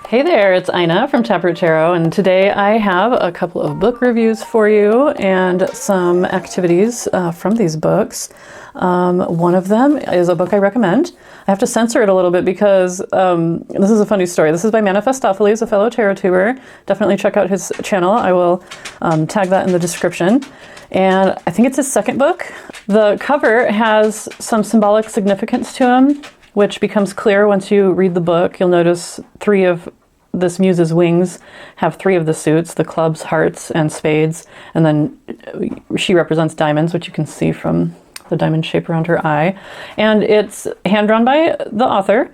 Hey there, it's Ina from Taproot Tarot, and today I have a couple of book reviews for you and some activities from these books. One of them is a book I recommend. I have to censor it a little bit because this is a funny story. This is by Manifestopheles, a fellow tarot tuber. Definitely check out his channel. I will tag that in the description. And I think it's his second book. The cover has some symbolic significance to him, which becomes clear once you read the book. You'll notice three of this muse's wings have three of the suits, the clubs, hearts, and spades. And then she represents diamonds, which you can see from the diamond shape around her eye. And it's hand-drawn by the author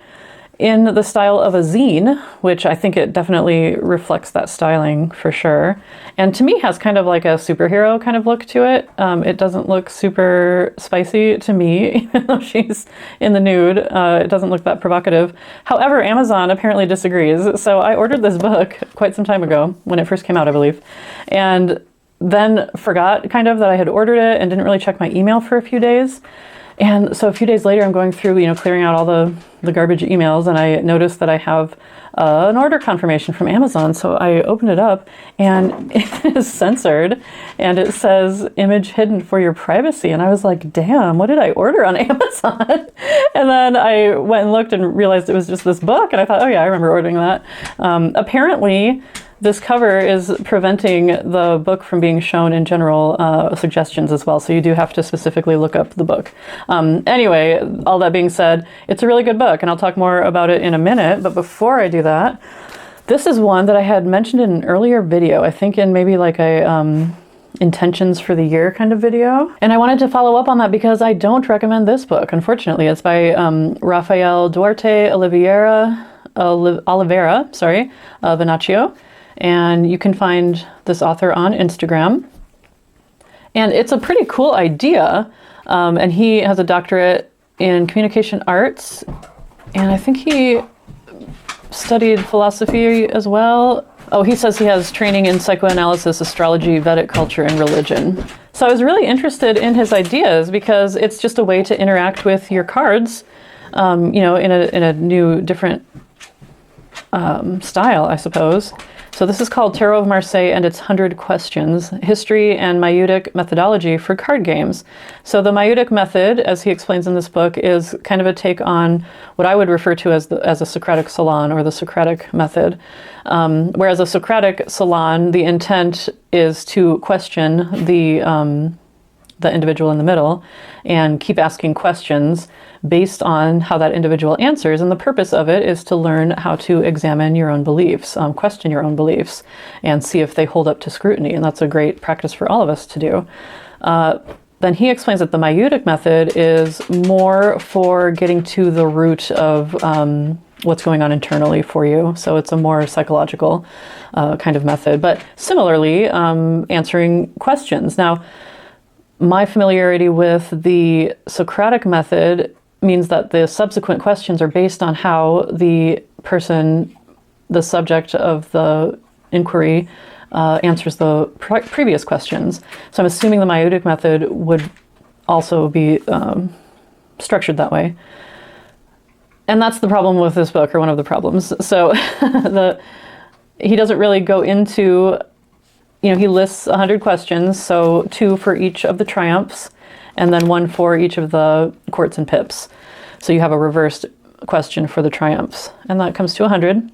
in the style of a zine, which I think it definitely reflects that styling for sure. And to me has kind of like a superhero kind of look to it. It doesn't look super spicy to me, even though she's in the nude. It doesn't look that provocative. However, Amazon apparently disagrees. So I ordered this book quite some time ago, when it first came out, I believe. And then forgot kind of that I had ordered it and didn't really check my email for a few days. And so a few days later, I'm going through, clearing out all the garbage emails, and I noticed that I have an order confirmation from Amazon. So I opened it up, and it is censored, and it says image hidden for your privacy. And I was like, damn, what did I order on Amazon? And then I went and looked and realized it was just this book, and I thought, oh yeah, I remember ordering that. Apparently, this cover is preventing the book from being shown in general suggestions as well, so you do have to specifically look up the book. Anyway, all that being said, it's a really good book, and I'll talk more about it in a minute, but before I do that, this is one that I had mentioned in an earlier video, I think in maybe like a intentions for the year kind of video. And I wanted to follow up on that because I don't recommend this book, unfortunately. It's by Rafael, Duarte, Oliveira, Venancio. And you can find this author on Instagram. And it's a pretty cool idea. And he has a doctorate in communication arts. And I think he studied philosophy as well. Oh, he says he has training in psychoanalysis, astrology, Vedic culture, and religion. So I was really interested in his ideas because it's just a way to interact with your cards, in a new, different style, I suppose. So this is called Tarot of Marseille and its 100 Questions, History and Maieutic Methodology for Card Games. So the Maieutic method, as he explains in this book, is kind of a take on what I would refer to as a Socratic salon, or the Socratic method. Whereas a Socratic salon, the intent is to question the individual in the middle and keep asking questions based on how that individual answers. And the purpose of it is to learn how to examine your own beliefs, question your own beliefs, and see if they hold up to scrutiny. And that's a great practice for all of us to do. Then he explains that the Maieutic method is more for getting to the root of what's going on internally for you. So it's a more psychological kind of method, but similarly answering questions. Now, my familiarity with the Socratic method means that the subsequent questions are based on how the person, the subject of the inquiry, answers the previous questions. So I'm assuming the Maieutic method would also be structured that way. And that's the problem with this book, or one of the problems. So he doesn't really go into, he lists 100 questions, so 2 for each of the triumphs, and then 1 for each of the courts and pips. So you have a reversed question for the triumphs, and that comes to 100.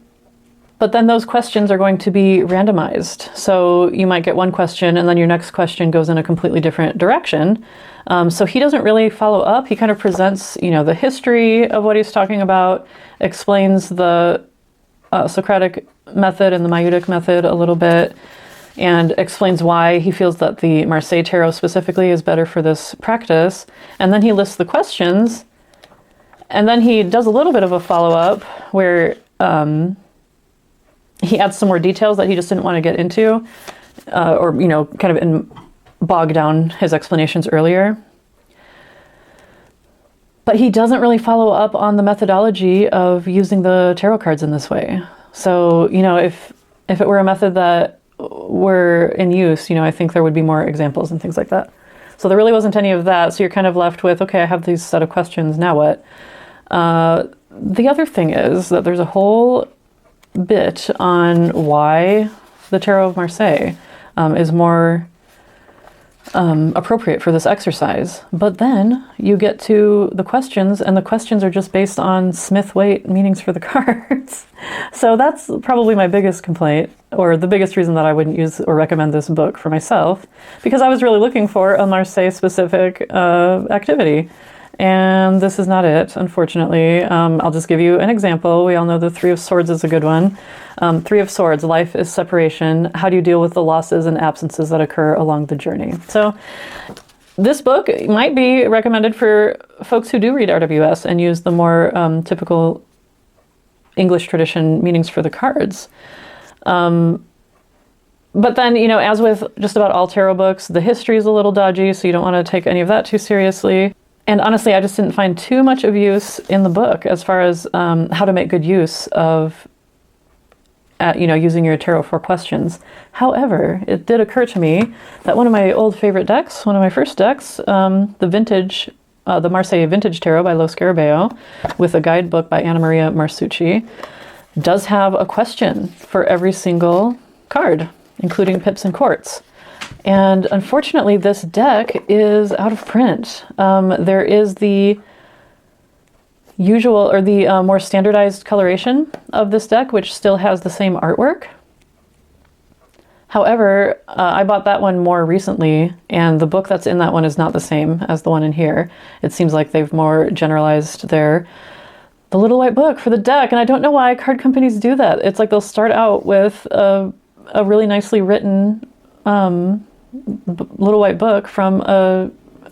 But then those questions are going to be randomized. So you might get one question, and then your next question goes in a completely different direction. So he doesn't really follow up. He kind of presents, the history of what he's talking about, explains the Socratic method and the Maieutic method a little bit, and explains why he feels that the Marseille tarot specifically is better for this practice. And then he lists the questions, and then he does a little bit of a follow-up where he adds some more details that he just didn't want to get into, or, kind of bog down his explanations earlier. But he doesn't really follow up on the methodology of using the tarot cards in this way. So, if it were a method that were in use, I think there would be more examples and things like that. So there really wasn't any of that. So you're kind of left with, okay, I have these set of questions, now what? The other thing is that there's a whole bit on why the Tarot of Marseille is more appropriate for this exercise. But then you get to the questions, and the questions are just based on Smith-Waite meanings for the cards. So that's probably my biggest complaint, or the biggest reason that I wouldn't use or recommend this book for myself, because I was really looking for a Marseille-specific activity. And this is not it, unfortunately. I'll just give you an example. We all know the Three of Swords is a good one. Three of Swords, life is separation. How do you deal with the losses and absences that occur along the journey? So this book might be recommended for folks who do read RWS and use the more typical English tradition meanings for the cards. But then, you know, as with just about all tarot books, the history is a little dodgy, so you don't want to take any of that too seriously. And honestly, I just didn't find too much of use in the book as far as how to make good use of, you know, using your tarot for questions. However, it did occur to me that one of my old favorite decks, one of my first decks, the Marseille Vintage Tarot by Lo Scarabeo, with a guidebook by Anna Maria Marsucci, does have a question for every single card, including pips and courts. And unfortunately, this deck is out of print. There is the usual, or the more standardized coloration of this deck, which still has the same artwork. However, I bought that one more recently, and the book that's in that one is not the same as the one in here. It seems like they've more generalized the little white book for the deck, and I don't know why card companies do that. It's like they'll start out with a really nicely written little white book from a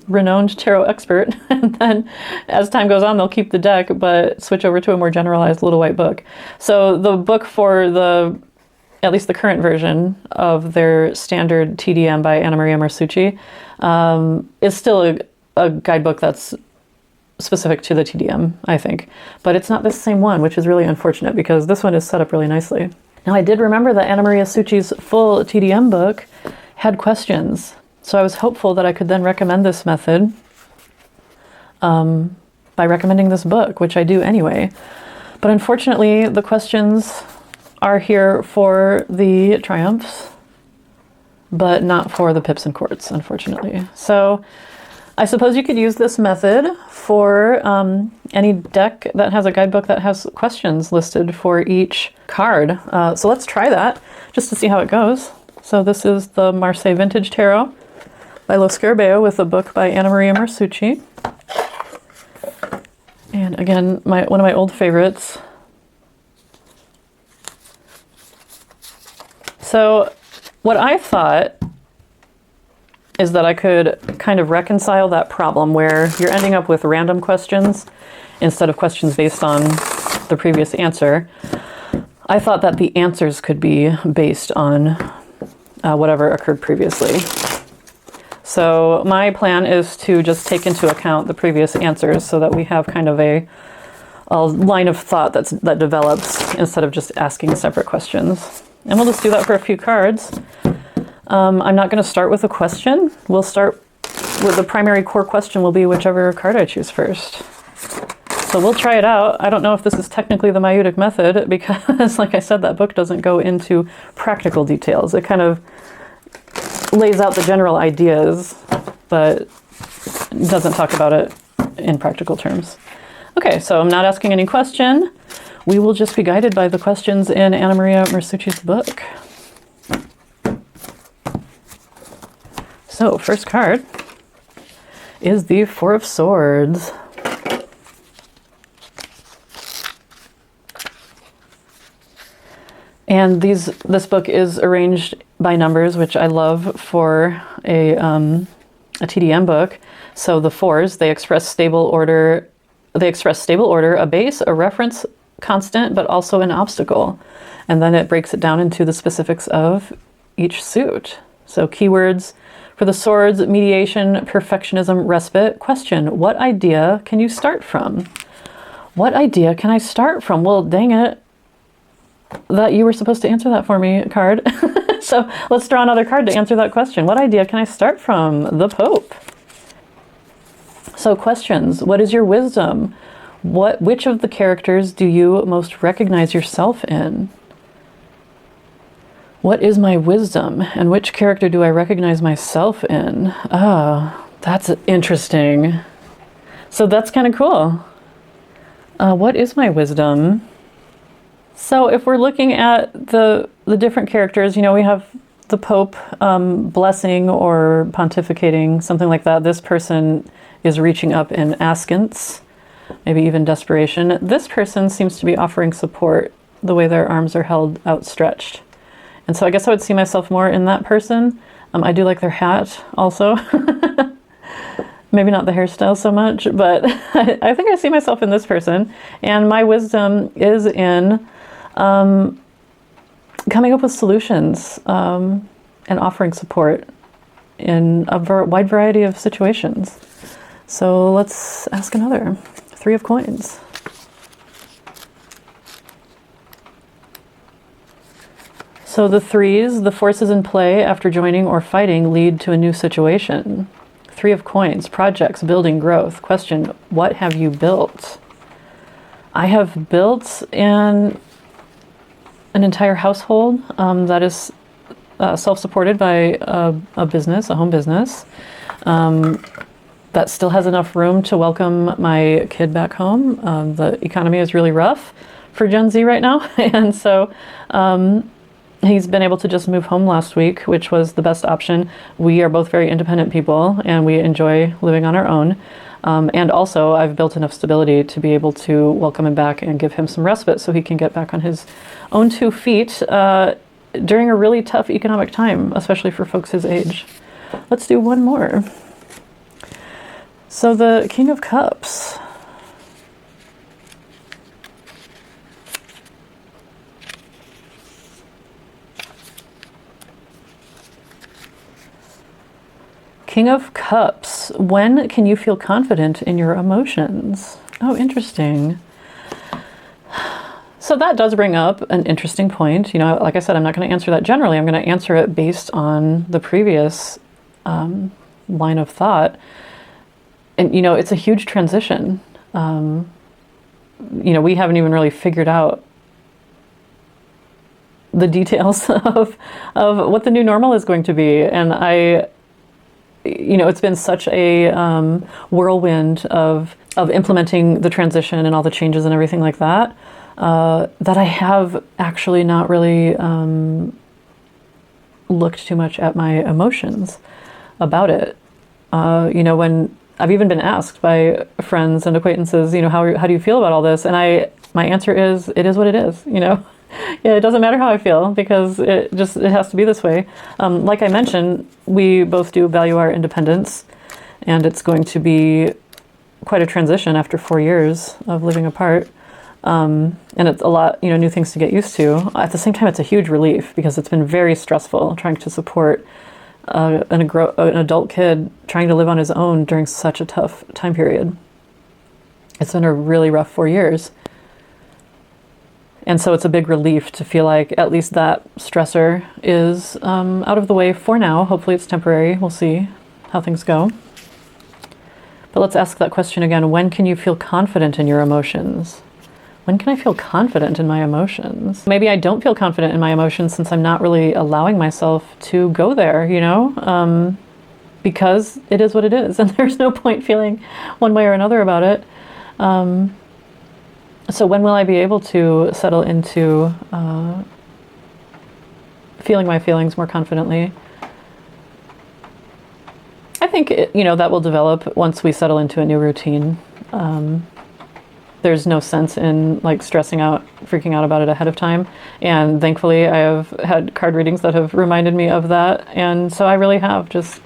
renowned tarot expert, and then as time goes on they'll keep the deck but switch over to a more generalized little white book. So the book for at least the current version of their standard TDM by Anna Maria Marsucci is still a guidebook that's specific to the TDM, I think, but it's not the same one, which is really unfortunate because this one is set up really nicely. Now, I did remember that Anna Maria Succi's full TDM book had questions, so I was hopeful that I could then recommend this method by recommending this book, which I do anyway. But unfortunately, the questions are here for the triumphs, but not for the pips and courts, unfortunately. So I suppose you could use this method for any deck that has a guidebook that has questions listed for each card. So let's try that just to see how it goes. So this is the Marseille Vintage Tarot by Lo Scarabeo with a book by Anna Maria Marsucci. And again, one of my old favorites. So what I thought is that I could kind of reconcile that problem where you're ending up with random questions instead of questions based on the previous answer. I thought that the answers could be based on whatever occurred previously. So my plan is to just take into account the previous answers so that we have kind of a line of thought that develops instead of just asking separate questions. And we'll just do that for a few cards. I'm not going to start with a question. We'll start with the primary core question will be whichever card I choose first. So we'll try it out. I don't know if this is technically the Maieutic method because, like I said, that book doesn't go into practical details. It kind of lays out the general ideas, but doesn't talk about it in practical terms. Okay, so I'm not asking any question. We will just be guided by the questions in Anna Maria Marsucci's book. So, first card is the Four of Swords. And this book is arranged by numbers, which I love for a TDM book. So the fours, they express stable order, a base, a reference constant, but also an obstacle. And then it breaks it down into the specifics of each suit. So keywords for the swords: mediation, perfectionism, respite. Question: what idea can you start from? What idea can I start from? Well, dang it, that you were supposed to answer that for me, card. So let's draw another card to answer that question. What idea can I start from? The Pope. So questions: what is your wisdom? Which of the characters do you most recognize yourself in? What is my wisdom, and which character do I recognize myself in? Oh, that's interesting. So that's kind of cool. What is my wisdom? So if we're looking at the different characters, you know, we have the Pope blessing or pontificating, something like that. This person is reaching up in askance, maybe even desperation. This person seems to be offering support, the way their arms are held outstretched. And so I guess I would see myself more in that person. I do like their hat also. Maybe not the hairstyle so much, but I think I see myself in this person. And my wisdom is in coming up with solutions and offering support in a wide variety of situations. So let's ask another. 3 of coins. So the 3s, the forces in play after joining or fighting lead to a new situation. 3 of coins, projects, building, growth. Question, what have you built? I have built an entire household that is self-supported by a business, a home business, that still has enough room to welcome my kid back home. The economy is really rough for Gen Z right now, and so he's been able to just move home last week, which was the best option. We are both very independent people, and we enjoy living on our own. And also, I've built enough stability to be able to welcome him back and give him some respite so he can get back on his own 2 feet during a really tough economic time, especially for folks his age. Let's do one more. So the King of Cups. King of Cups, when can you feel confident in your emotions? Oh, interesting. So that does bring up an interesting point. You know, like I said, I'm not going to answer that generally. I'm going to answer it based on the previous line of thought. And, you know, it's a huge transition. You know, we haven't even really figured out the details of what the new normal is going to be. And you know, it's been such a whirlwind of implementing the transition and all the changes and everything like that, that I have actually not really looked too much at my emotions about it. You know, when I've even been asked by friends and acquaintances, you know, how do you feel about all this? And my answer is, it is what it is, you know. Yeah, it doesn't matter how I feel because it has to be this way. Like I mentioned, we both do value our independence, and it's going to be quite a transition after 4 years of living apart. And it's a lot, you know, new things to get used to. At the same time, it's a huge relief because it's been very stressful trying to support an adult kid trying to live on his own during such a tough time period. It's been a really rough 4 years. And so it's a big relief to feel like at least that stressor is out of the way for now. Hopefully it's temporary. We'll see how things go. But let's ask that question again. When can you feel confident in your emotions? When can I feel confident in my emotions? Maybe I don't feel confident in my emotions since I'm not really allowing myself to go there, you know, because it is what it is. And there's no point feeling one way or another about it. So when will I be able to settle into feeling my feelings more confidently? I think, you know, that will develop once we settle into a new routine. There's no sense in like stressing out, freaking out about it ahead of time. And thankfully I have had card readings that have reminded me of that. And so I really have just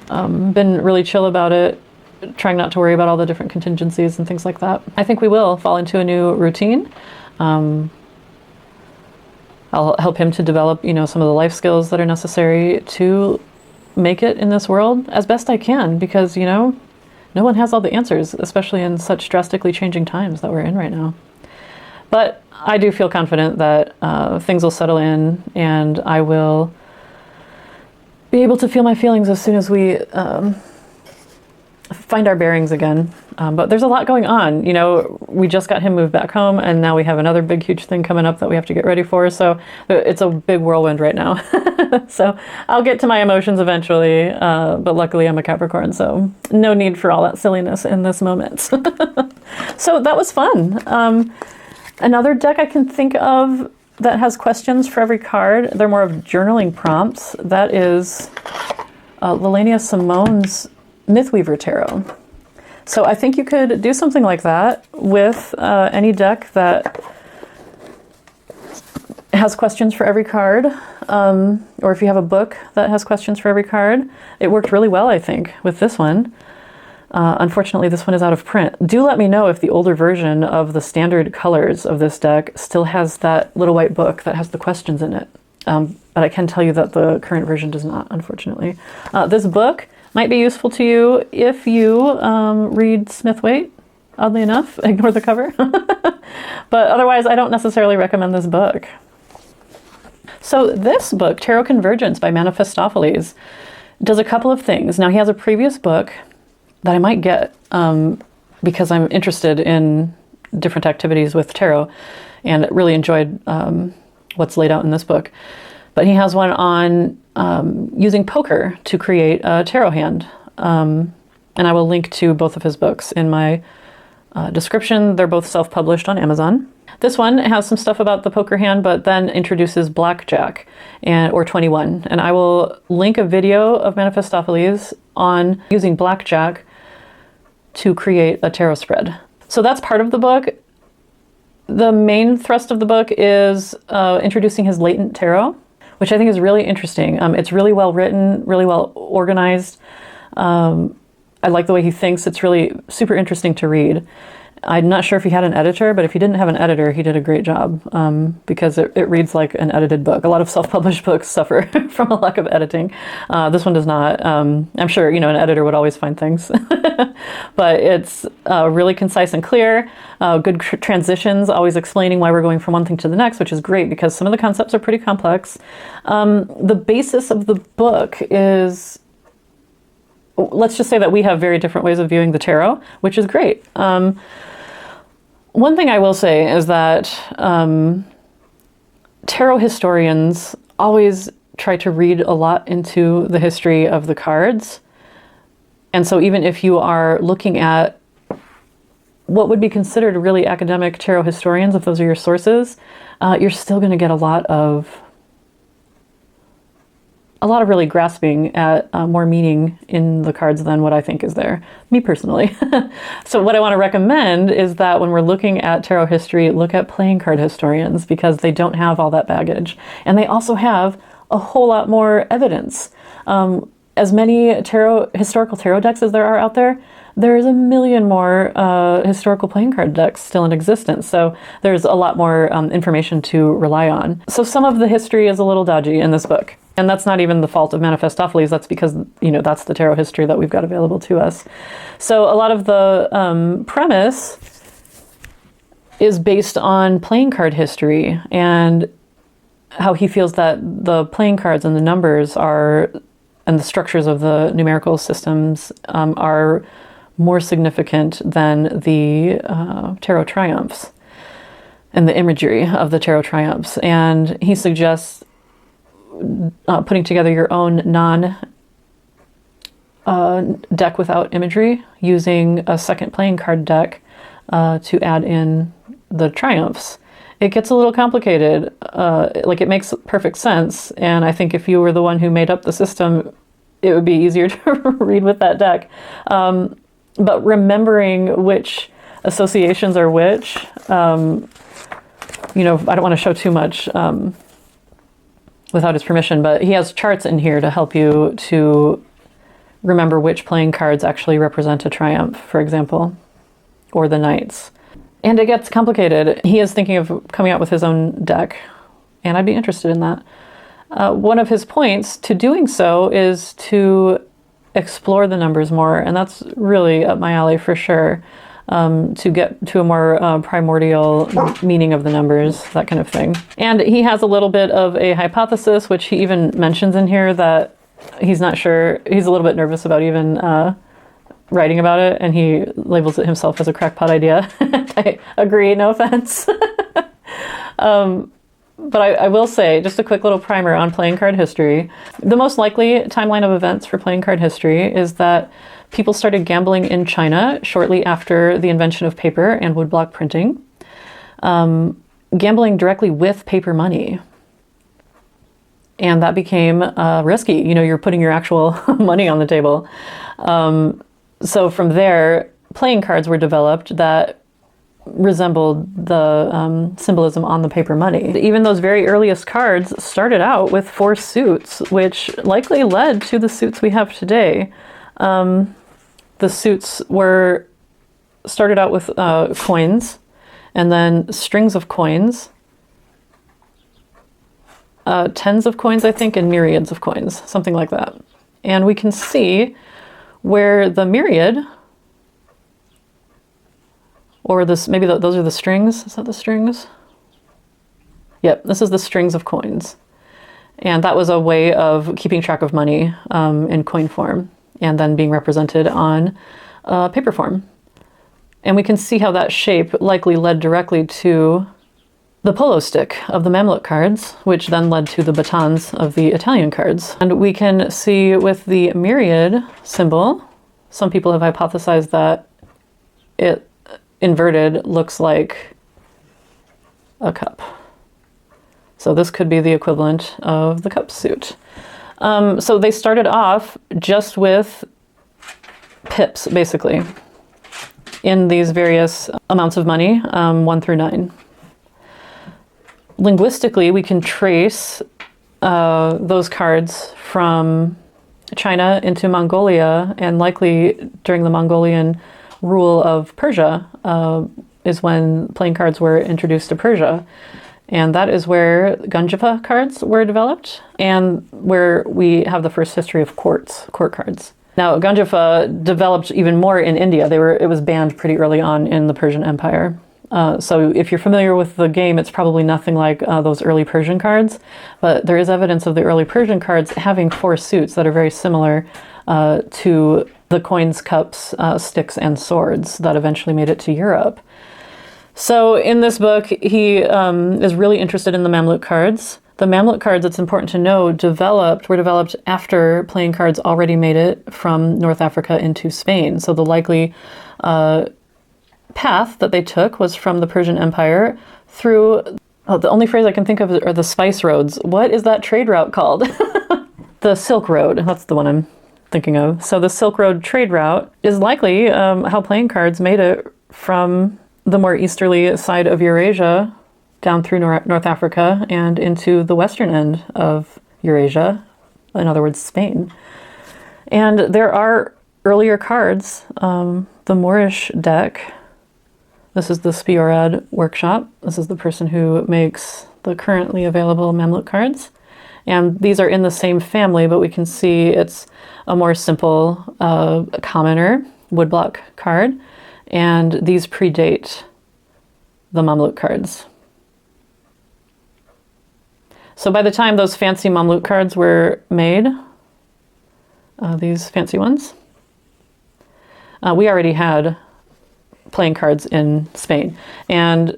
been really chill about it, trying not to worry about all the different contingencies and things like that. I think we will fall into a new routine. I'll help him to develop, you know, some of the life skills that are necessary to make it in this world as best I can, because, you know, no one has all the answers, especially in such drastically changing times that we're in right now. But I do feel confident that things will settle in, and I will be able to feel my feelings as soon as we find our bearings again. But there's a lot going on. You know, we just got him moved back home, and now we have another big, huge thing coming up that we have to get ready for. So it's a big whirlwind right now. So I'll get to my emotions eventually. But luckily I'm a Capricorn, so no need for all that silliness in this moment. So that was fun. Another deck I can think of that has questions for every card. They're more of journaling prompts. That is Lelania Simone's Mythweaver Tarot. So I think you could do something like that with any deck that has questions for every card, or if you have a book that has questions for every card. It worked really well, I think, with this one. Unfortunately, this one is out of print. Do let me know if the older version of the standard colors of this deck still has that little white book that has the questions in it. But I can tell you that the current version does not, unfortunately. This book might be useful to you if you read Smith-Waite, oddly enough. Ignore the cover. But otherwise, I don't necessarily recommend this book. So this book, Tarot Convergence by Manifestopheles, does a couple of things. Now, he has a previous book that I might get because I'm interested in different activities with tarot and really enjoyed what's laid out in this book. But he has one on using poker to create a tarot hand. And I will link to both of his books in my description. They're both self-published on Amazon. This one has some stuff about the poker hand, but then introduces Blackjack or 21. And I will link a video of Manifestopheles on using Blackjack to create a tarot spread. So that's part of the book. The main thrust of the book is introducing his latent tarot, which I think is really interesting. It's really well written, really well organized. I like the way he thinks. It's really super interesting to read. I'm not sure if he had an editor, but if he didn't have an editor, he did a great job because it reads like an edited book. A lot of self-published books suffer from a lack of editing. This one does not. I'm sure, you know, an editor would always find things. But it's really concise and clear, good transitions, always explaining why we're going from one thing to the next, which is great because some of the concepts are pretty complex. The basis of the book is, let's just say that we have very different ways of viewing the tarot, which is great. One thing I will say is that tarot historians always try to read a lot into the history of the cards. And so even if you are looking at what would be considered really academic tarot historians, if those are your sources, you're still going to get a lot of really grasping at more meaning in the cards than what I think is there, me personally. So what I want to recommend is that when we're looking at tarot history, look at playing card historians because they don't have all that baggage. And they also have a whole lot more evidence. As many historical tarot decks as there are out there, there's a million more historical playing card decks still in existence. So there's a lot more information to rely on. So some of the history is a little dodgy in this book. And that's not even the fault of Manifestopheles. That's because, you know, that's the tarot history that we've got available to us. So a lot of the premise is based on playing card history and how he feels that the playing cards and the numbers and the structures of the numerical systems are more significant than the tarot triumphs and the imagery of the tarot triumphs. And he suggests putting together your own deck without imagery, using a second playing card deck to add in the triumphs. It gets a little complicated. It makes perfect sense, and I think if you were the one who made up the system, it would be easier to read with that deck. But remembering which associations are which, you know, I don't want to show too much without his permission, but he has charts in here to help you to remember which playing cards actually represent a triumph, for example, or the knights. And it gets complicated. He is thinking of coming out with his own deck, and I'd be interested in that. One of his points to doing so is to explore the numbers more, and that's really up my alley for sure. To get to a more primordial meaning of the numbers, that kind of thing. And he has a little bit of a hypothesis, which he even mentions in here, that he's not sure, he's a little bit nervous about even writing about it, and he labels it himself as a crackpot idea. I agree, no offense. But I will say, just a quick little primer on playing card history. The most likely timeline of events for playing card history is that people started gambling in China shortly after the invention of paper and woodblock printing. Gambling directly with paper money. And that became risky. You know, you're putting your actual money on the table. So from there, playing cards were developed that resembled the symbolism on the paper money. Even those very earliest cards started out with 4 suits, which likely led to the suits we have today. The suits started out with coins, and then strings of coins, tens of coins, I think, and myriads of coins, something like that. And we can see where the myriad, or this, maybe those are the strings. Is that the strings? Yep, this is the strings of coins. And that was a way of keeping track of money in coin form, and then being represented on paper form. And we can see how that shape likely led directly to the polo stick of the Mamluk cards, which then led to the batons of the Italian cards. And we can see with the myriad symbol, some people have hypothesized that it inverted looks like a cup. So this could be the equivalent of the cup suit. So they started off just with pips, basically, in these various amounts of money, 1 through 9. Linguistically, we can trace those cards from China into Mongolia, and likely during the Mongolian rule of Persia is when playing cards were introduced to Persia. And that is where Gunjifa cards were developed, and where we have the first history of court cards. Now, Gunjifa developed even more in India. It was banned pretty early on in the Persian Empire. So if you're familiar with the game, it's probably nothing like those early Persian cards, but there is evidence of the early Persian cards having 4 suits that are very similar to the coins, cups, sticks, and swords that eventually made it to Europe. So in this book, he is really interested in the Mamluk cards. The Mamluk cards, it's important to know, were developed after playing cards already made it from North Africa into Spain. So the likely path that they took was from the Persian Empire through, the only phrase I can think of are the spice roads. What is that trade route called? The Silk Road, that's the one I'm thinking of. So the Silk Road trade route is likely how playing cards made it from the more easterly side of Eurasia down through North Africa and into the western end of Eurasia, in other words, Spain. And there are earlier cards, the Moorish deck. This is the Spiorad workshop. This is the person who makes the currently available Mamluk cards. And these are in the same family, but we can see it's a more simple, commoner woodblock card. And these predate the Mamluk cards. So by the time those fancy Mamluk cards were made, these fancy ones, we already had playing cards in Spain. And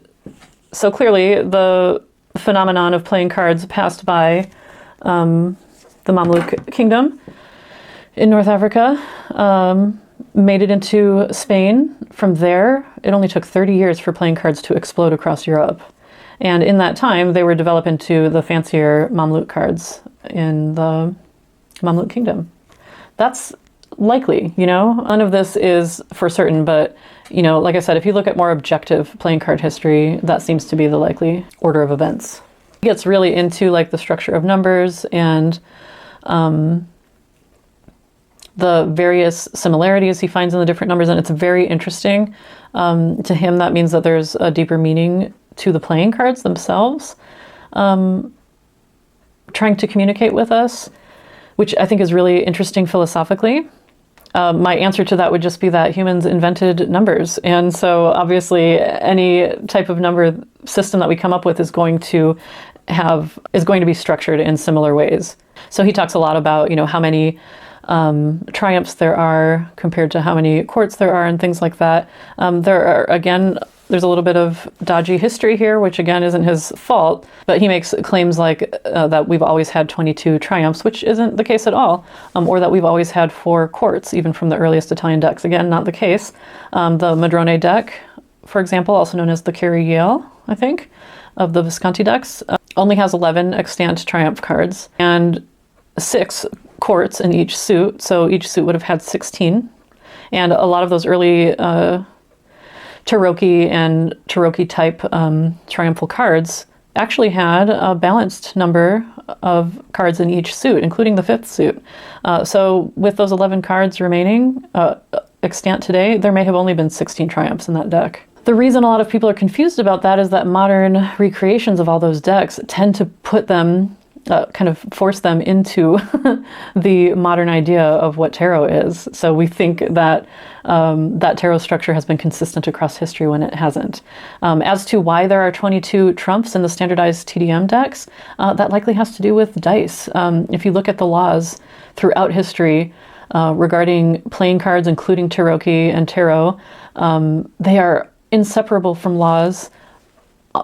so clearly the phenomenon of playing cards passed by the Mamluk kingdom in North Africa, made it into Spain. From there, it only took 30 years for playing cards to explode across Europe. And in that time, they were developed into the fancier Mamluk cards in the Mamluk kingdom. That's likely, you know? None of this is for certain, but, you know, like I said, if you look at more objective playing card history, that seems to be the likely order of events. He gets really into like the structure of numbers and the various similarities he finds in the different numbers, and it's very interesting. To him, that means that there's a deeper meaning to the playing cards themselves, trying to communicate with us, which I think is really interesting philosophically. My answer to that would just be that humans invented numbers, and so obviously any type of number system that we come up with is going to be structured in similar ways. So he talks a lot about, you know, how many triumphs there are compared to how many courts there are and things like that. There are, again, there's a little bit of dodgy history here, which again isn't his fault, but he makes claims like that we've always had 22 triumphs, which isn't the case at all, or that we've always had 4 courts, even from the earliest Italian decks. Again, not the case. The Madrone deck, for example, also known as the Carry-Yale, I think, of the Visconti decks, only has 11 extant triumph cards and 6 courts in each suit, so each suit would have had 16. And a lot of those early Tarocchi and Tarocchi type triumphal cards actually had a balanced number of cards in each suit, including the 5th suit. So with those 11 cards remaining extant today, there may have only been 16 triumphs in that deck. The reason a lot of people are confused about that is that modern recreations of all those decks tend to put them, kind of force them into the modern idea of what tarot is. So we think that that tarot structure has been consistent across history when it hasn't. As to why there are 22 trumps in the standardized TDM decks, that likely has to do with dice. If you look at the laws throughout history regarding playing cards, including Tarocchi and tarot, they are inseparable from laws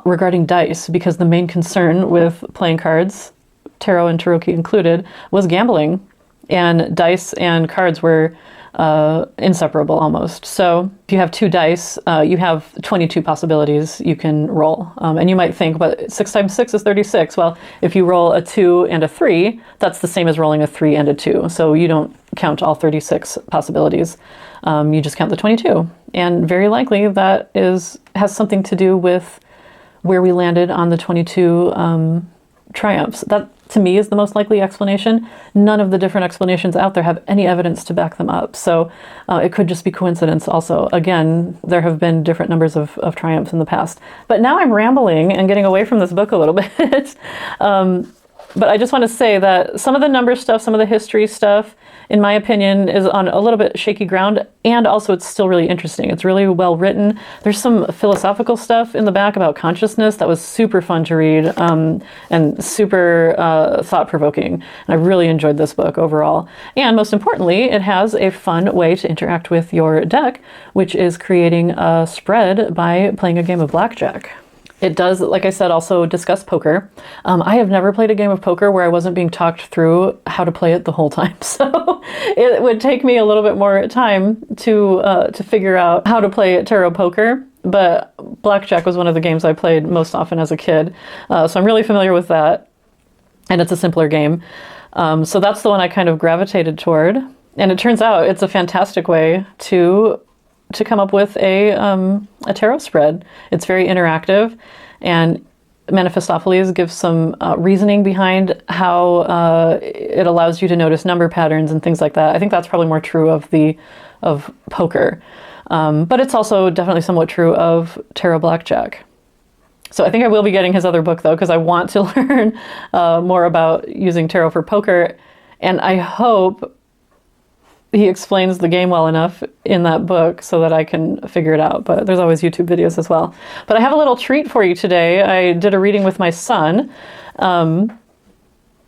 regarding dice, because the main concern with playing cards, tarot and Tarocchi included, was gambling, and dice and cards were inseparable almost. So if you have 2 dice, you have 22 possibilities you can roll. And you might think, but 6 times 6 is 36. Well, if you roll a 2 and a 3, that's the same as rolling a 3 and a 2. So you don't count all 36 possibilities. You just count the 22. And very likely that has something to do with where we landed on the 22 triumphs. That, to me, is the most likely explanation. None of the different explanations out there have any evidence to back them up. So it could just be coincidence also. Again, there have been different numbers of triumphs in the past. But now I'm rambling and getting away from this book a little bit. But I just want to say that some of the number stuff, some of the history stuff, in my opinion, is on a little bit shaky ground, and also it's still really interesting. It's really well written. There's some philosophical stuff in the back about consciousness that was super fun to read, and super thought-provoking. And I really enjoyed this book overall. And most importantly, it has a fun way to interact with your deck, which is creating a spread by playing a game of blackjack. It does, like I said, also discuss poker. I have never played a game of poker where I wasn't being talked through how to play it the whole time. So it would take me a little bit more time to figure out how to play tarot poker. But blackjack was one of the games I played most often as a kid. So I'm really familiar with that. And it's a simpler game. So that's the one I kind of gravitated toward. And it turns out it's a fantastic way to come up with a tarot spread. It's very interactive, and Manifestopheles gives some reasoning behind how it allows you to notice number patterns and things like that. I think that's probably more true of poker, but it's also definitely somewhat true of tarot blackjack. So I think I will be getting his other book though, because I want to learn more about using tarot for poker, and I hope he explains the game well enough in that book so that I can figure it out. But there's always YouTube videos as well. But I have a little treat for you today. I did a reading with my son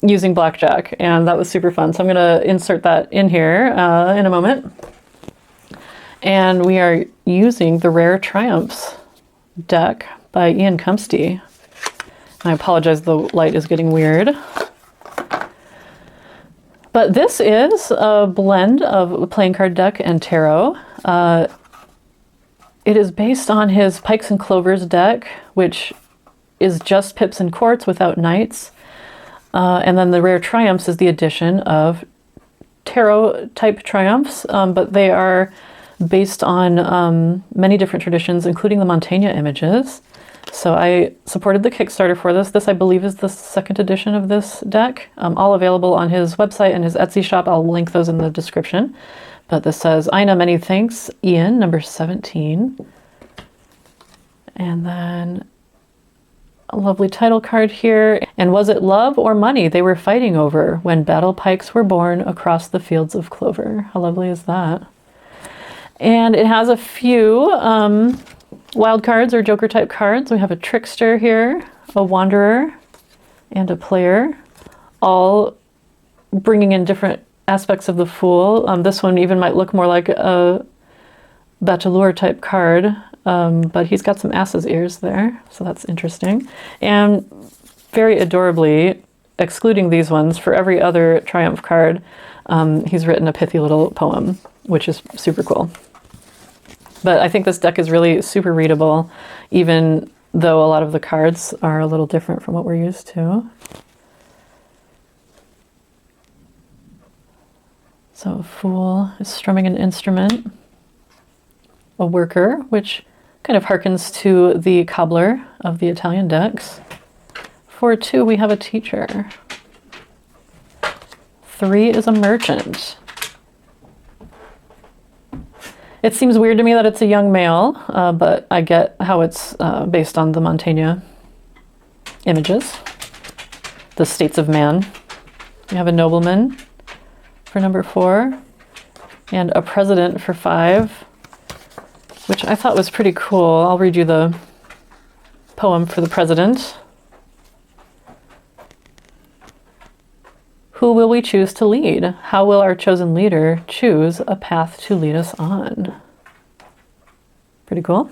using blackjack, and that was super fun. So I'm going to insert that in here in a moment. And we are using the Rare Triumphs deck by Ian Cumpstey. I apologize, the light is getting weird. But this is a blend of playing card deck and tarot. It is based on his Pikes and Clovers deck, which is just pips and courts without knights. And then the Rare Triumphs is the addition of tarot type triumphs, but they are based on many different traditions, including the Montaigne images. So I supported the Kickstarter for this. This, I believe, is the 2nd edition of this deck, all available on his website and his Etsy shop. I'll link those in the description. But this says, Ina, many thanks, Ian, number 17. And then a lovely title card here. And was it love or money they were fighting over when battle pikes were born across the fields of clover? How lovely is that? And it has a few wild cards or joker type cards. We have a trickster here, a wanderer, and a player, all bringing in different aspects of the Fool. This one even might look more like a Bateleur type card, but he's got some ass's ears there, so that's interesting. And very adorably, excluding these ones, for every other Triumph card, he's written a pithy little poem, which is super cool. But I think this deck is really super readable, even though a lot of the cards are a little different from what we're used to. So a Fool is strumming an instrument. A Worker, which kind of harkens to the Cobbler of the Italian decks. For 2, we have a Teacher. 3 is a Merchant. It seems weird to me that it's a young male, but I get how it's based on the Montaigne images. The States of Man. We have a Nobleman for number 4, and a President for 5, which I thought was pretty cool. I'll read you the poem for the President. Who will we choose to lead? How will our chosen leader choose a path to lead us on? Pretty cool.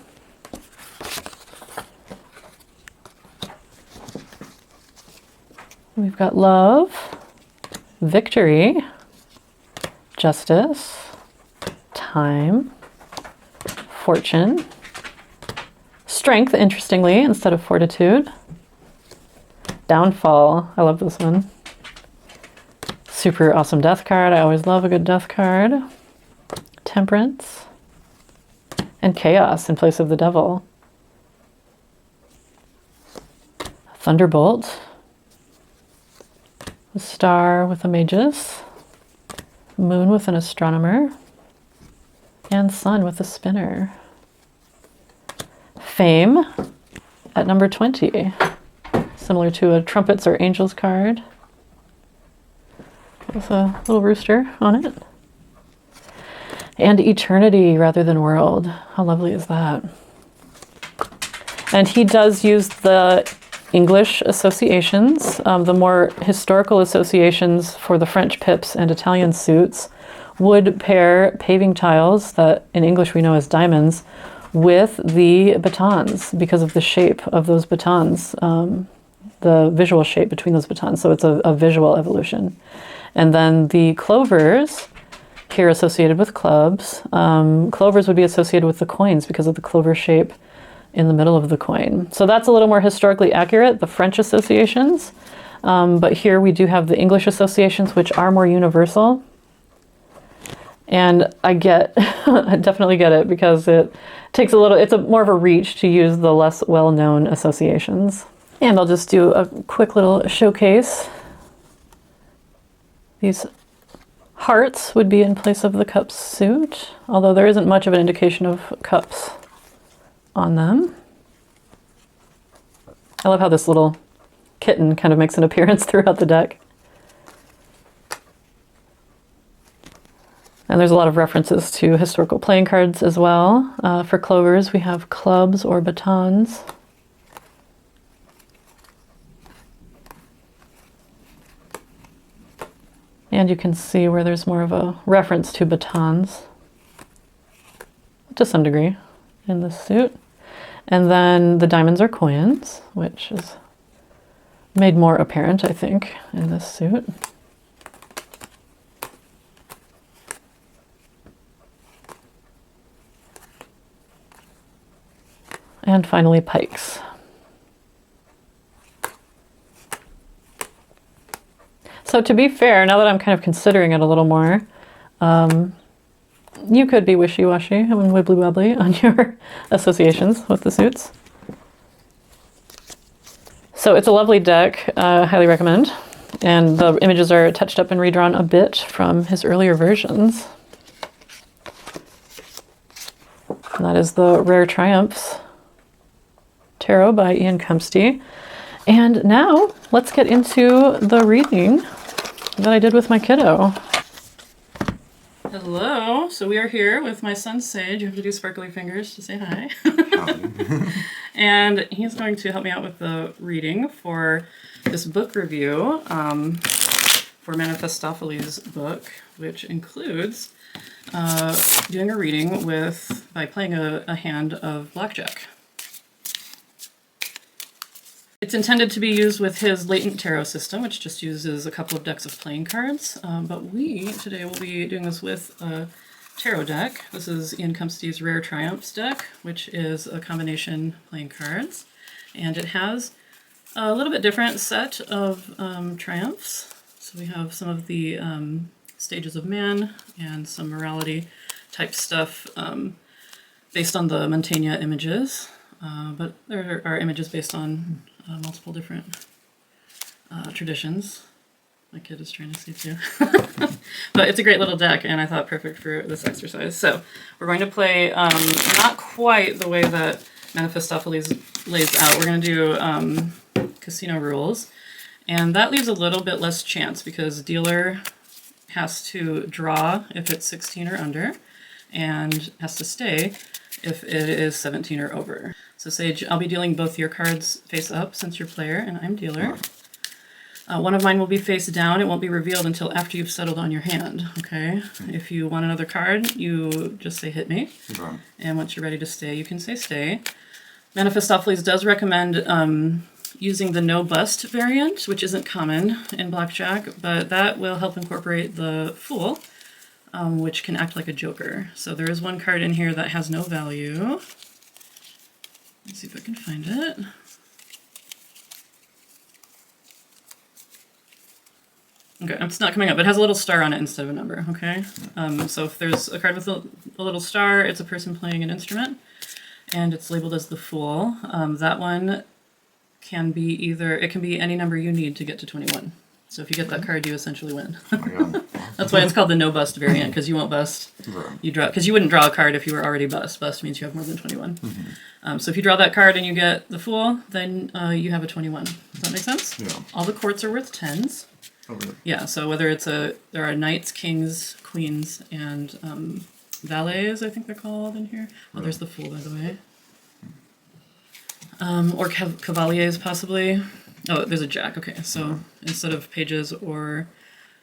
We've got Love, Victory, Justice, Time, Fortune, Strength, interestingly, instead of Fortitude, Downfall. I love this one. Super awesome death card. I always love a good death card. Temperance. And Chaos in place of the Devil. Thunderbolt. A Star with a Magus. Moon with an Astronomer. And Sun with a Spinner. Fame at number 20. Similar to a Trumpets or Angels card. With a little rooster on it. And Eternity rather than World. How lovely is that? And he does use the English associations, the more historical associations for the French pips and Italian suits would pair paving tiles that in English we know as diamonds with the batons because of the shape of those batons, the visual shape between those batons. So it's a visual evolution. And then the clovers, here associated with clubs, clovers would be associated with the coins because of the clover shape in the middle of the coin. So that's a little more historically accurate, the French associations. But here we do have the English associations, which are more universal. And I definitely get it, because it takes it's more of a reach to use the less well-known associations. And I'll just do a quick little showcase. These hearts would be in place of the cups suit, although there isn't much of an indication of cups on them. I love how this little kitten kind of makes an appearance throughout the deck. And there's a lot of references to historical playing cards as well. For clovers, we have clubs or batons. And you can see where there's more of a reference to batons, to some degree, in this suit. And then the diamonds are coins, which is made more apparent, I think, in this suit. And finally, pikes. So to be fair, now that I'm kind of considering it a little more, you could be wishy-washy and wibbly-wobbly on your associations with the suits. So it's a lovely deck, highly recommend. And the images are touched up and redrawn a bit from his earlier versions. And that is the Rare Triumphs Tarot by Ian Cumpstey. And now let's get into the reading that I did with my kiddo. Hello. So we are here with my son Sage. You have to do sparkly fingers to say hi. And he's going to help me out with the reading for this book review. for Manifestopheles' book, which includes doing a reading by playing a hand of Blackjack. It's intended to be used with his latent tarot system, which just uses a couple of decks of playing cards. But we today will be doing this with a tarot deck. This is Ian Cumpstey's Rare Triumphs deck, which is a combination playing cards. And it has a little bit different set of triumphs. So we have some of the stages of man and some morality type stuff based on the Mantegna images. But there are images based on multiple different traditions. My kid is trying to see too. But it's a great little deck, and I thought perfect for this exercise. So we're going to play not quite the way that Manifestopheles lays out. We're going to do casino rules, and that leaves a little bit less chance because dealer has to draw if it's 16 or under, and has to stay if it is 17 or over. So Sage, I'll be dealing both your cards face up since you're player and I'm dealer. One of mine will be face down. It won't be revealed until after you've settled on your hand, okay? If you want another card, you just say hit me. Okay. And once you're ready to stay, you can say stay. Manifestopheles does recommend using the no bust variant, which isn't common in Blackjack, but that will help incorporate the Fool, which can act like a joker. So there is one card in here that has no value. Let's see if I can find it. Okay, it's not coming up. It has a little star on it instead of a number, okay? So if there's a card with a little star, it's a person playing an instrument, and it's labeled as the Fool. That one can be it can be any number you need to get to 21. So if you get that card, you essentially win. Oh my God. That's why it's called the no bust variant, because you won't bust. Right. You draw, because you wouldn't draw a card if you were already bust. Bust means you have more than 21. Mm-hmm. So if you draw that card and you get the Fool, then you have a 21. Does that make sense? Yeah. All the courts are worth 10s. Oh, really? Yeah, so whether there are knights, kings, queens, and valets, I think they're called in here. Oh, right. There's the Fool, by the way. Or cavaliers, possibly. Oh, there's a jack. Okay, so instead of pages or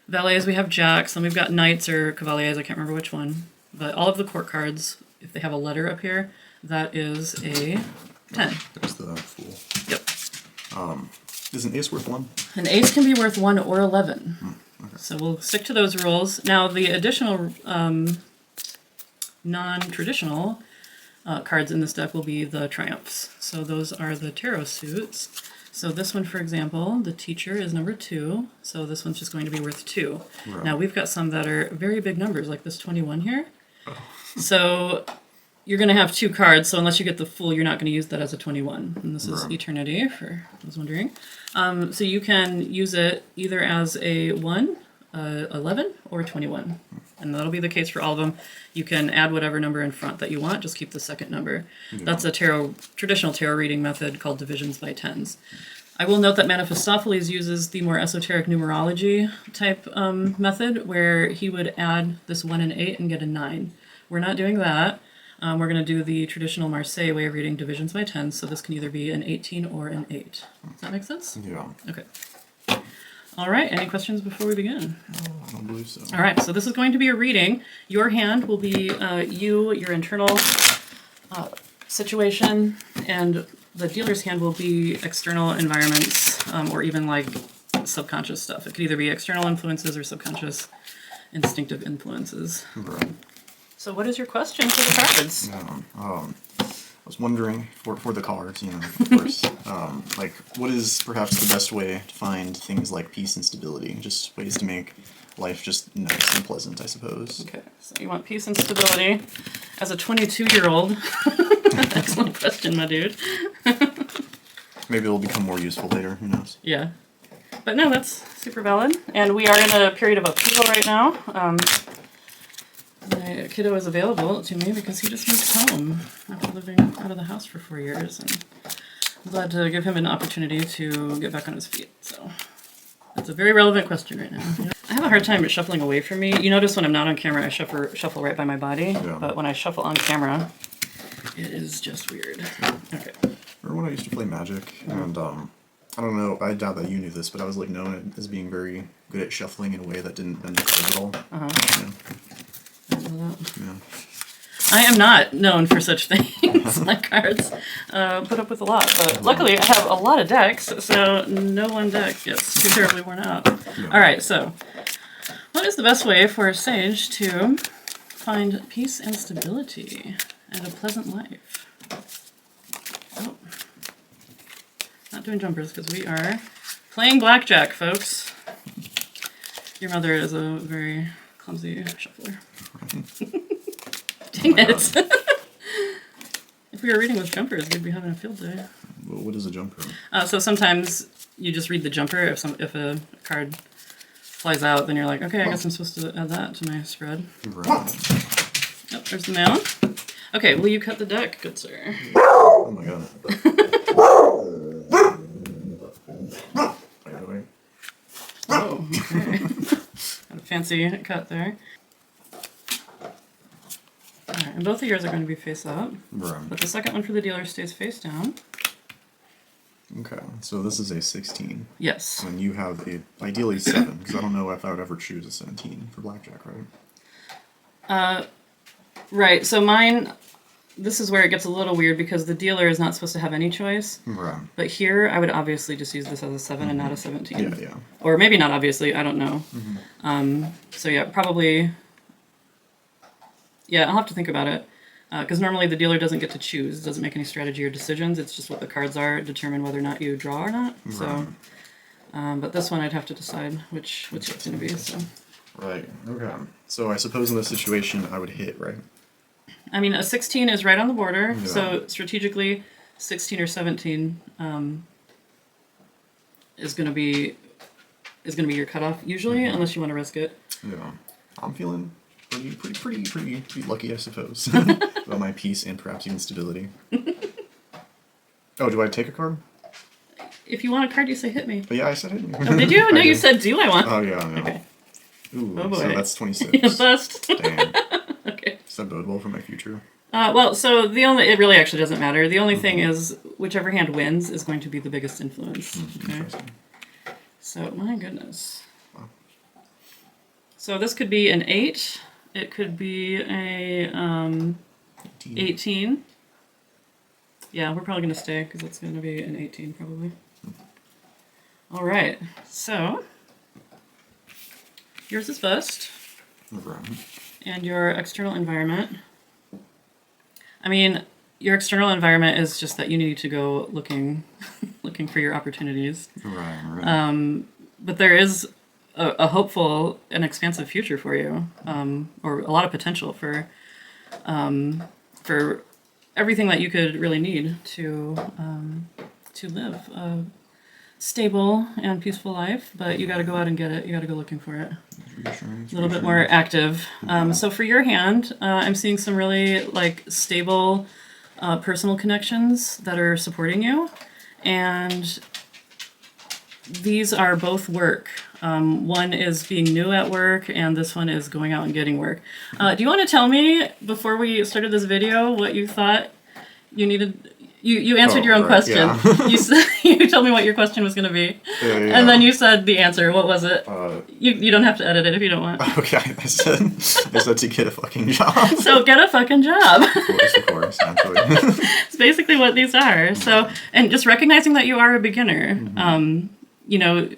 valets, we have jacks. Then we've got knights or cavaliers. I can't remember which one. But all of the court cards, if they have a letter up here, that is a 10. There's the Fool. Yep. Is an ace worth 1? An ace can be worth 1 or 11. Okay. So we'll stick to those rules. Now, the additional non-traditional cards in this deck will be the triumphs. So those are the tarot suits. So this one, for example, the teacher is number 2. So this one's just going to be worth 2. Right. Now, we've got some that are very big numbers, like this 21 here. Oh. So you're going to have 2 cards, so unless you get the Fool, you're not going to use that as a 21. And this is Eternity, for those wondering. So you can use it either as a 1, 11, or 21. And that'll be the case for all of them. You can add whatever number in front that you want, just keep the second number. Yeah. That's a traditional tarot reading method called divisions by tens. I will note that Manifestopheles uses the more esoteric numerology type method, where he would add this 1 and 8 and get a 9. We're not doing that. We're going to do the traditional Marseilles way of reading divisions by tens, so this can either be an 18 or an 8. Does that make sense? Yeah. Okay. All right, any questions before we begin? No, I don't believe so. All right, so this is going to be a reading. Your hand will be your internal situation, and the dealer's hand will be external environments, or even like subconscious stuff. It could either be external influences or subconscious instinctive influences. Right. So what is your question for the cards? I was wondering, for the cards, of course, like, what is perhaps the best way to find things like peace and stability? Just ways to make life just nice and pleasant, I suppose. Okay, so you want peace and stability. As a 22-year-old, excellent question, my dude. Maybe it'll become more useful later, who knows? Yeah. But no, that's super valid. And we are in a period of upheaval right now. My kiddo is available to me because he just moved home after living out of the house for 4 years, and I'm glad to give him an opportunity to get back on his feet. So that's a very relevant question right now. I have a hard time shuffling away from me. You notice when I'm not on camera, I shuffle right by my body, but when I shuffle on camera, it is just weird. Okay. Remember when I used to play Magic, and I don't know, I doubt that you knew this, but I was like known as being very good at shuffling in a way that didn't bend the cards at all. Yeah. I didn't know that. Yeah. I am not known for such things. My cards put up with a lot, but luckily I have a lot of decks, so no one deck gets too terribly worn out. Yeah. All right, so what is the best way for a sage to find peace and stability and a pleasant life? Oh, not doing jumpers because we are playing blackjack, folks. Your mother is a very clumsy shuffler. Dang it. If we were reading with jumpers, we'd be having a field day. Well, what is a jumper? So sometimes you just read the jumper. If a card flies out, then you're like, okay, I guess I'm supposed to add that to my spread. Right. Oh, there's the mail. Okay, will you cut the deck, good sir? Oh my god. Oh, okay. Got a fancy cut there. Alright, and both of yours are going to be face up. Right. But the second one for the dealer stays face down. Okay, so this is a 16. Yes. And you have a, ideally 7, because I don't know if I would ever choose a 17 for blackjack, right? Right, so mine, this is where it gets a little weird because the dealer is not supposed to have any choice. Right. But here, I would obviously just use this as a 7 and not a 17. Yeah, yeah. Or maybe not obviously, I don't know. So yeah, probably... Yeah, I'll have to think about it. Because normally the dealer doesn't get to choose. It doesn't make any strategy or decisions. It's just what the cards are determine whether or not you draw or not. Right. So, but this one I'd have to decide which it's going to be. So. Right, okay. So I suppose in this situation I would hit, right? I mean, a 16 is right on the border. Yeah. So strategically, 16 or 17 is going to be your cutoff usually, unless you want to risk it. Yeah. I'm feeling pretty lucky, I suppose, about my peace and perhaps even stability. Oh, do I take a card? If you want a card, you say hit me. But yeah, I said it. Oh, did you? No, you said do I want? Oh yeah, no. Okay. Ooh, Oh, boy. so that's 26. Bust. Damn. Okay. Does that bode well for my future? Well, so it really actually doesn't matter. The only thing is, whichever hand wins is going to be the biggest influence. Okay. Interesting. So, my goodness. Wow. So this could be an 8. It could be a 18. Yeah, we're probably going to stay because it's going to be an 18 probably. All right. So, yours is bust. Right. And your external environment. I mean, your external environment is just that you need to go looking for your opportunities. Right. But there is a hopeful and expansive future for you, or a lot of potential for everything that you could really need to live a stable and peaceful life. But you got to go out and get it. You got to go looking for it. A little bit more active. So for your hand, I'm seeing some really stable personal connections that are supporting you, and these are both work. One is being new at work, and this one is going out and getting work. Do you want to tell me, before we started this video, what you thought you needed? You answered your own question. Yeah. You told me what your question was going to be. Yeah. And then you said the answer. What was it? You don't have to edit it if you don't want. Okay, I said to get a fucking job. So get a fucking job. Of course, naturally. It's basically what these are. So, and just recognizing that you are a beginner.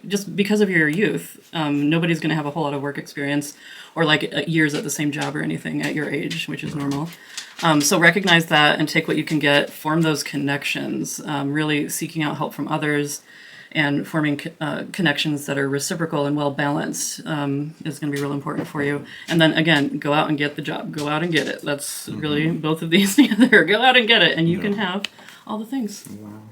Just because of your youth, nobody's going to have a whole lot of work experience or years at the same job or anything at your age, which is normal. So recognize that and take what you can get, form those connections, really seeking out help from others and forming connections that are reciprocal and well balanced is going to be real important for you. And then again, go out and get the job. Go out and get it. That's really both of these together. Go out and get it, and you can have all the things. Wow.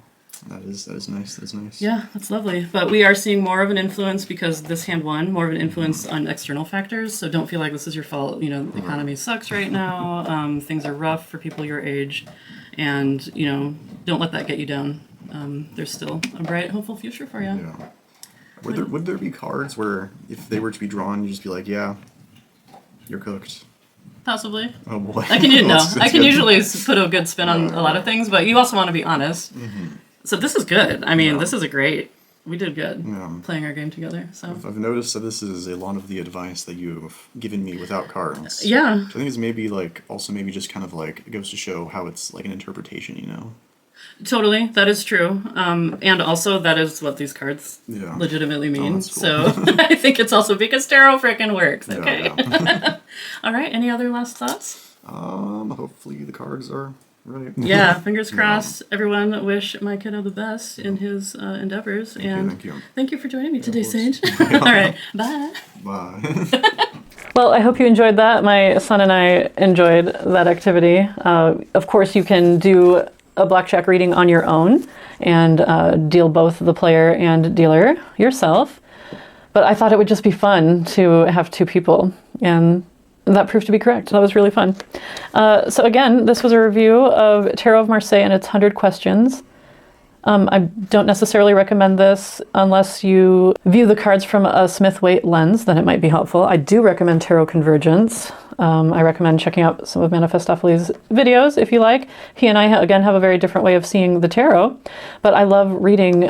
That is nice. That's nice. Yeah, that's lovely. But we are seeing more of an influence because this hand won, more of an influence on external factors. So don't feel like this is your fault. The economy sucks right now. Things are rough for people your age. And, don't let that get you down. There's still a bright, hopeful future for you. Yeah. Would there be cards where if they were to be drawn, you just be like, yeah, you're cooked? Possibly. Oh boy. I can usually put a good spin on a lot of things, but you also want to be honest. So this is good. I mean, this is a great We did good playing our game together. So I've noticed that this is a lot of the advice that you've given me without cards. Yeah. So I think it's maybe like also maybe just kind of like it goes to show how it's like an interpretation, you know. Totally, that is true. And also that is what these cards legitimately mean. Cool. So I think it's also because tarot frickin' works. Okay. Yeah. All right. Any other last thoughts? Hopefully the cards are right. Yeah, fingers crossed. Everyone wish my kiddo the best in his endeavors. Thank you. Thank you for joining me today, Sage. All right. Bye. Bye. Well, I hope you enjoyed that. My son and I enjoyed that activity. Of course, you can do a blackjack reading on your own and deal both the player and dealer yourself. But I thought it would just be fun to have two people, and that proved to be correct. That was really fun. So again, this was a review of Tarot of Marseille and its 100 questions. I don't necessarily recommend this unless you view the cards from a Smith-Waite lens, then it might be helpful. I do recommend Tarot Convergence. I recommend checking out some of Manifestopheles' videos if you like. He and I, again, have a very different way of seeing the tarot, but I love reading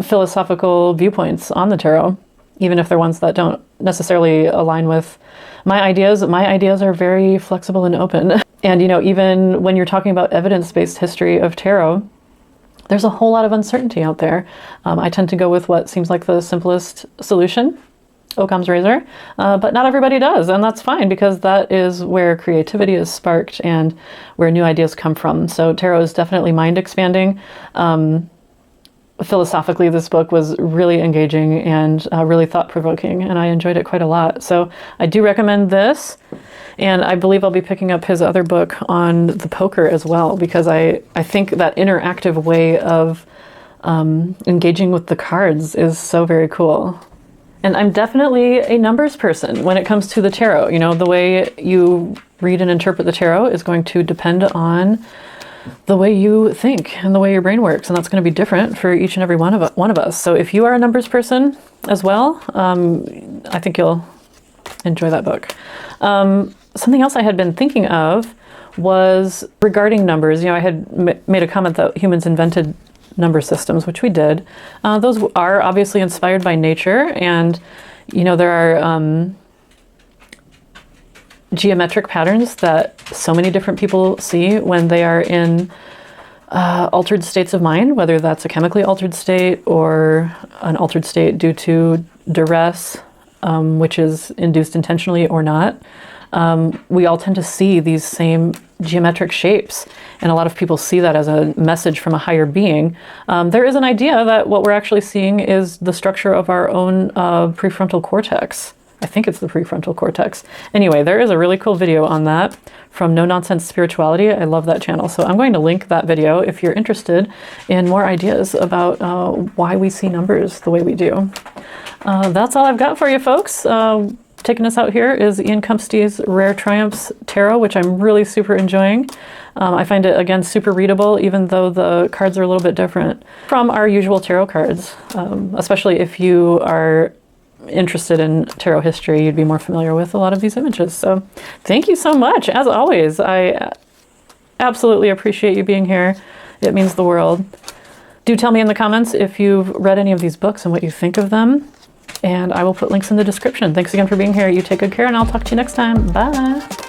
philosophical viewpoints on the tarot, even if they're ones that don't necessarily align with my ideas. My ideas are very flexible and open. And, you know, even when you're talking about evidence-based history of tarot, there's a whole lot of uncertainty out there. I tend to go with what seems like the simplest solution, Occam's razor, but not everybody does, and that's fine because that is where creativity is sparked and where new ideas come from. So tarot is definitely mind expanding. Philosophically, this book was really engaging and really thought-provoking, and I enjoyed it quite a lot. So I do recommend this, and I believe I'll be picking up his other book on the poker as well, because I think that interactive way of engaging with the cards is so very cool. And I'm definitely a numbers person when it comes to the tarot. You know, the way you read and interpret the tarot is going to depend on the way you think and the way your brain works, and that's going to be different for each and every one of us. So if you are a numbers person as well, I think you'll enjoy that book. Something else I had been thinking of was regarding numbers. You know, I had made a comment that humans invented number systems, which we did. Those are obviously inspired by nature, and you know, there are geometric patterns that so many different people see when they are in altered states of mind, whether that's a chemically altered state or an altered state due to duress, which is induced intentionally or not. We all tend to see these same geometric shapes, and a lot of people see that as a message from a higher being. There is an idea that what we're actually seeing is the structure of our own prefrontal cortex. I think it's the prefrontal cortex. Anyway, there is a really cool video on that from No Nonsense Spirituality. I love that channel. So I'm going to link that video if you're interested in more ideas about why we see numbers the way we do. That's all I've got for you folks. Taking us out here is Ian Cumpstey's Rare Triumphs Tarot, which I'm really super enjoying. I find it, again, super readable, even though the cards are a little bit different from our usual tarot cards, especially if you are interested in tarot history, you'd be more familiar with a lot of these images. So thank you so much. As always, I absolutely appreciate you being here. It means the world. Do tell me in the comments if you've read any of these books and what you think of them, and I will put links in the description. Thanks again for being here. You take good care, and I'll talk to you next time. Bye.